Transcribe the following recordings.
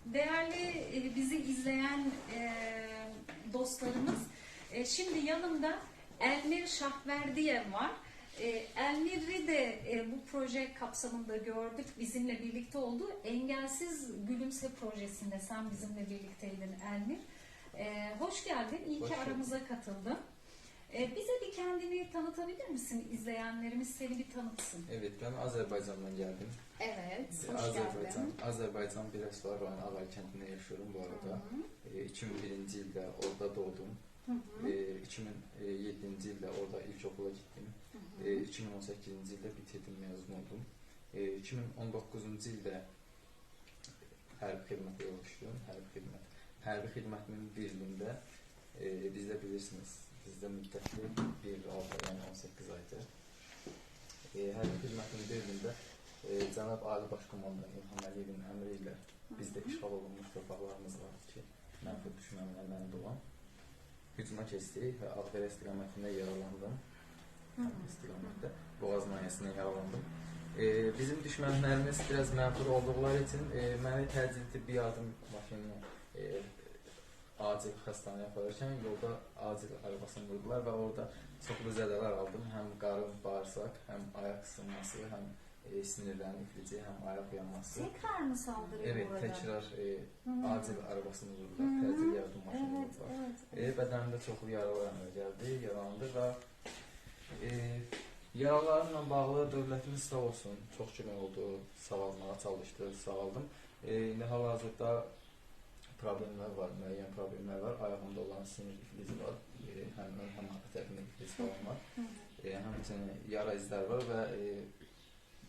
Değerli bizi izleyen dostlarımız, şimdi yanımda Elmir Şahverdiyev var. Elmir'i de bu proje kapsamında gördük, bizimle birlikte oldu. Engelsiz Gülümse projesinde sen bizimle birlikteydin Elmir. Hoş geldin, iyi ki aramıza katıldın. Bize bir kendini tanıtabilir misin? İzleyenlerimiz seni bir tanıtsın. Evet, ben Azerbaycan'dan geldim. Evet, hoş geldin. Azerbaycan Biləsuvar rayonu Ağay kəndində yaşıyorum bu arada. 2001-ci ildə orada doğdum. 2007-ci ildə orada ilkokula gittim. 2018-ci ildə bitirdim, mezun oldum. 2019-cu ildə hərbi xidmətə yoluşdum. Hərbi xidmətimin bir ilində biz də bilirsiniz, bizdə müddətli bir altı, yəni 18 aydır. Hərbi xidmətimin bir ilində Cənab Ali Başkomandan İlham Əliyevin əmri ilə bizdə işğal olunmuş torpaqlarımız vardı ki, mənfi düşmənlərlə olan hücuma keçdik və Ağdərə istiqamətində yaralandım. İstiqamətdə Boğaz nahiyəsində yaralandım. Bizim düşmənlərimiz biraz mənfur olduqları üçün məni təcili tibbi yardım maşinini acil xəstəxanaya apararkən yolda acil arabasını vurdular və orada çoxlu zədələr aldım. Həm qarın, bağırsaq, həm ayaq ısınması, həm sinirlərin iflici, həm ayaq yanması. Tekrar mı saldırıyor evet, burada? Evet, tekrar acil arabasını vurdular, təcil yardım maşını vurdular. Bədənimdə çoxlu yaralar əmələ gəldi, yaralandı və yaralarımla bağlı dövlətimiz sağ olsun, çox kömək oldu, sağalmağa çalışdı, sağaldım. İndi hal-hazırda problemlər var, müəyyən problemlər var. Ayağımda olan sinir iflici var, həm ön, həm arxa tərəfində iflic falan var. Həmçinin yara izlər var və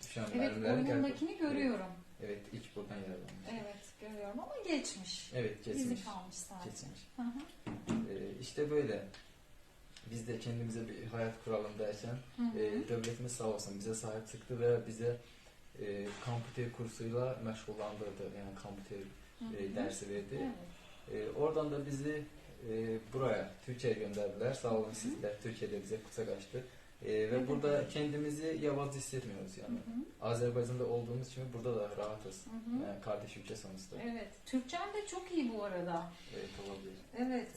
düşən mərimlərin boynundakini görüyorum. Evet, ilk buradan yaralanmış. Evet, görüyorum ama geçmiş. Evet, geçmiş. İzi kalmış sadece. Geçmiş. İşte böyle. Biz de kendimize bir hayat kuralım derken devletimiz sağ olsun bize sahip çıktı ve bize kompüter kursuyla meşgullandırdı. Yani kompüter dersi verdi. Oradan da bizi buraya, Türkiye'ye gönderdiler. Sağ olun sizler. Türkiye'de bize kucak açtı. Ve burada kendimizi yabancı hissetmiyoruz yani. Azerbaycan'da olduğumuz için burada da rahatız. Yani kardeş ülke sonuçta. Evet. Türkçen de çok iyi bu arada. Evet, olabilir. Evet.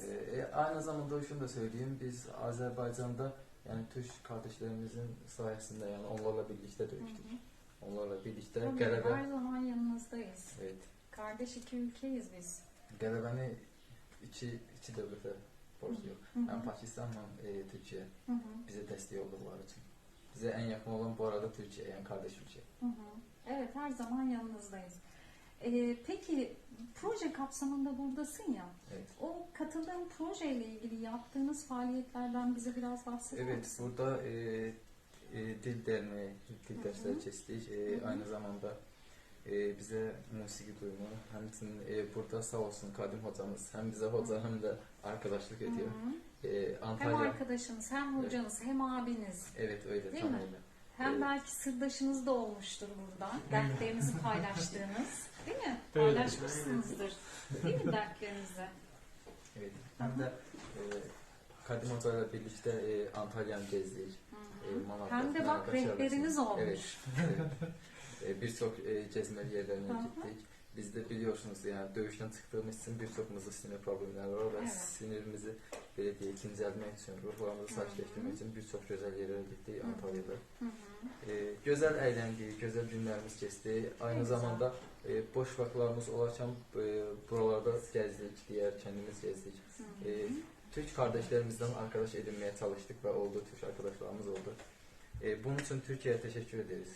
Aynı zamanda şunu da söyleyeyim. Biz Azerbaycan'da yani Türk kardeşlerimizin sayesinde yani onlarla birlikte dövüştük. Onlarla birlikte qələbə. Her zaman yanınızdayız. Evet. Kardeş iki ülkeyiz biz. Qələbəni iki dövlətə borcluyuq. Hem Pakistan hem Türkiye bize destek olduqları için. Bize en yakın olan bu arada Türkiye, yani kardeş ülke. Evet, her zaman yanınızdayız. Peki proje kapsamında buradasın ya. Evet. O katıldığın projeyle ilgili yaptığınız faaliyetlerden bize biraz bahseder misin? Evet, burada dil derneği, dil dersleri keçdik. Aynı zamanda bize musiki duyumu, hem burada sağ olsun Kadim hocamız hem bize hoca hem de arkadaşlık ediyor. Hem Antalya. arkadaşınız, hem hocanız, hem abiniz. Evet, öyle. Değil tam mi? öyle. Hem belki sırdaşınız da olmuştur burada. Dertlerinizi paylaştığınız. Değil mi? Öyle. Paylaşmışsınızdır. Değil mi dertlerinizi? Evet. Hem de Kadim hocayla birlikte Antalya'yı gezdik. Hem de bak rehberiniz olmuş. Evet. Birçok gezmeli yerlerine gittik. Biz de biliyorsunuz yani dövüşten çıktığımız için birçokumuzda sinir problemleri var ve sinirimizi belediye ikincelmek için, ruhlarımızı sakinleştirmek için birçok güzel yerlere gittik Antalya'da. Güzel eğlendik, güzel günlerimiz geçti. Aynı zamanda boş vaktlarımız olarken buralarda gezdik, diğer kendimiz gezdik. Türk kardeşlerimizden arkadaş edinmeye çalıştık ve oldu, Türk arkadaşlarımız oldu. Bunun için Türkiye'ye teşekkür ederiz.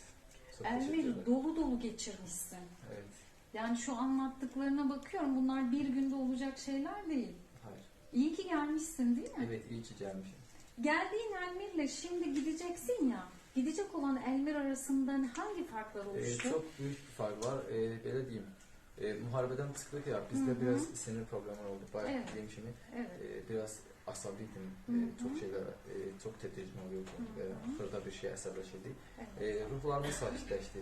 Elmir, dolu dolu geçirmişsin. Evet. Yani şu anlattıklarına bakıyorum, bunlar bir günde olacak şeyler değil. Hayır. İyi ki gelmişsin değil mi? Evet, iyi ki gelmişim. Geldiğin Elmir'le şimdi gideceksin ya, gidecek olan Elmir arasında hangi farklar oluştu? Çok büyük bir fark var. Böyle diyeyim. Muharebeden çıktık ya, bizde biraz sinir problemler oldu. Bayağı diyeyim şimdi. Biraz asabiydim. Çok şeyler, çok tedirgin oluyordum. Xırda bir şey əsəbləşirdik. Ruhlarımız sakitləşdi.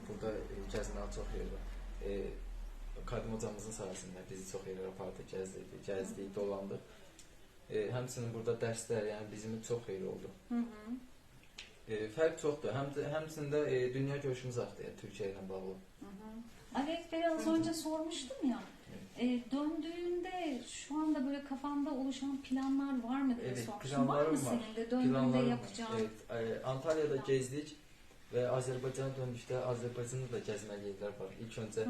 Burada gəzməli çox yer var. Kadim hocamızın sayesinde bizi çok yerlere apardı, gezdik, dolandıq. Həmçinin burada dərslər, yəni bizim çox xeyir oldu. Fərq çoxdur. Həmçində dünya görüşümüz artdı, yəni Türkiyə ilə bağlı. Evet, biraz biraz önce sormuştum ya. Döndüğünde şu anda böyle kafanda oluşan planlar var mı diye Evet, sormuştum. Var mı planlarım var. senin de döndüğünde Planlarım var. yapacağın? Evet, Antalya'da gezdik ve Azerbaycan'a dönüşte Azerbaycan'da da gezməli yerler var. İlk önce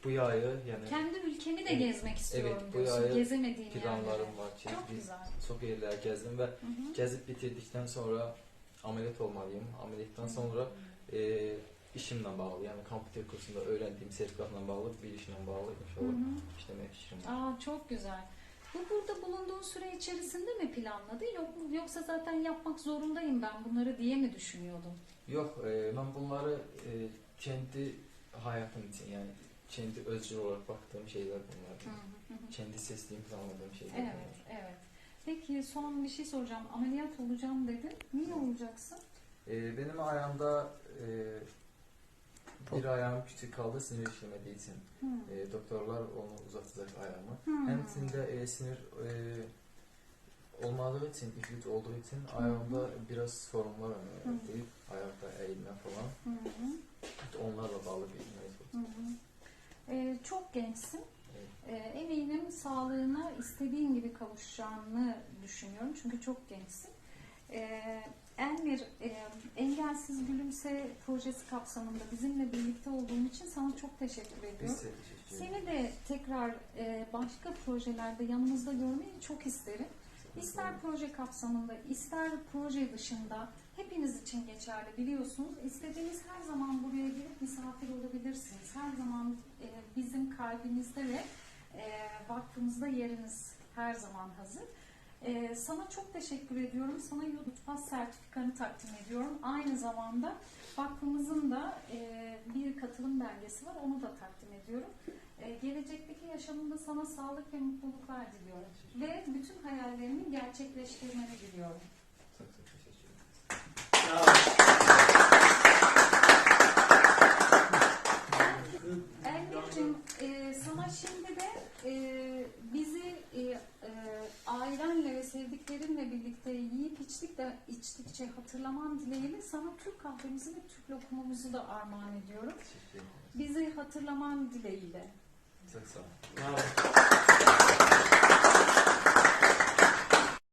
bu yayı yani Kendi ülkemi de Evet, gezmek istiyorum evet, bu diyorsun. yaya Gezemediğim yerlere. planlarım var ki Çok biz güzel. çok yerler gezdim ve gezip bitirdikten sonra ameliyat olmalıyım. Ameliyattan sonra işimle bağlı yani kompüter kursunda öğrendiğim sertifikatla bağlı bir işimle bağlı inşallah işlemek fikrim var. Çok güzel. Bu burada bulunduğun süre içerisinde mi planladın yoksa zaten yapmak zorundayım ben bunları diye mi düşünüyordun? Yok, ben bunları kendi hayatım için yani kendi özgür olarak baktığım şeyler bunlar. Kendi seçtiğim, planladığım şeyler bunlar. Evet. Peki son bir şey soracağım. Ameliyat olacağım dedin. Niye olacaksın? Benim ayağımda bir ayağım küçük kaldı sinir işlemediği için. Doktorlar onu uzatacak ayağımı. Hem içinde sinir olmadığı için, ifrit olduğu için ayağımda biraz sorunlar var. Ayakta eğilme falan. Onlarla bağlı bir mevzu. Çok gençsin. Eminim sağlığına istediğin gibi kavuşacağını düşünüyorum. Çünkü çok gençsin. Elmir, Engelsiz Gülümse projesi kapsamında bizimle birlikte olduğun için sana çok teşekkür ediyorum. Seni de tekrar başka projelerde yanımızda görmeyi çok isterim. İster proje kapsamında, ister proje dışında hepiniz için geçerli biliyorsunuz. İstediğiniz her zaman buraya gelip misafir olabilirsiniz. Her zaman bizim kalbimizde ve vakfımızda yeriniz her zaman hazır. Sana çok teşekkür ediyorum. Sana Yurtpas sertifikanı takdim ediyorum. Aynı zamanda vakfımızın da bir katılım belgesi var. Onu da takdim ediyorum. Gelecekteki yaşamında sana sağlık ve mutluluklar diliyorum. Ve bütün hayallerini gerçekleştirmeni diliyorum. Çok teşekkür ederim. Elmir'cim sana şimdi de bizi ailenle ve sevdiklerinle birlikte yiyip içtikçe hatırlaman dileğiyle sana Türk kahvemizi ve Türk lokumumuzu da armağan ediyorum. Bizi hatırlaman dileğiyle. Çok sağ ol. Bravo.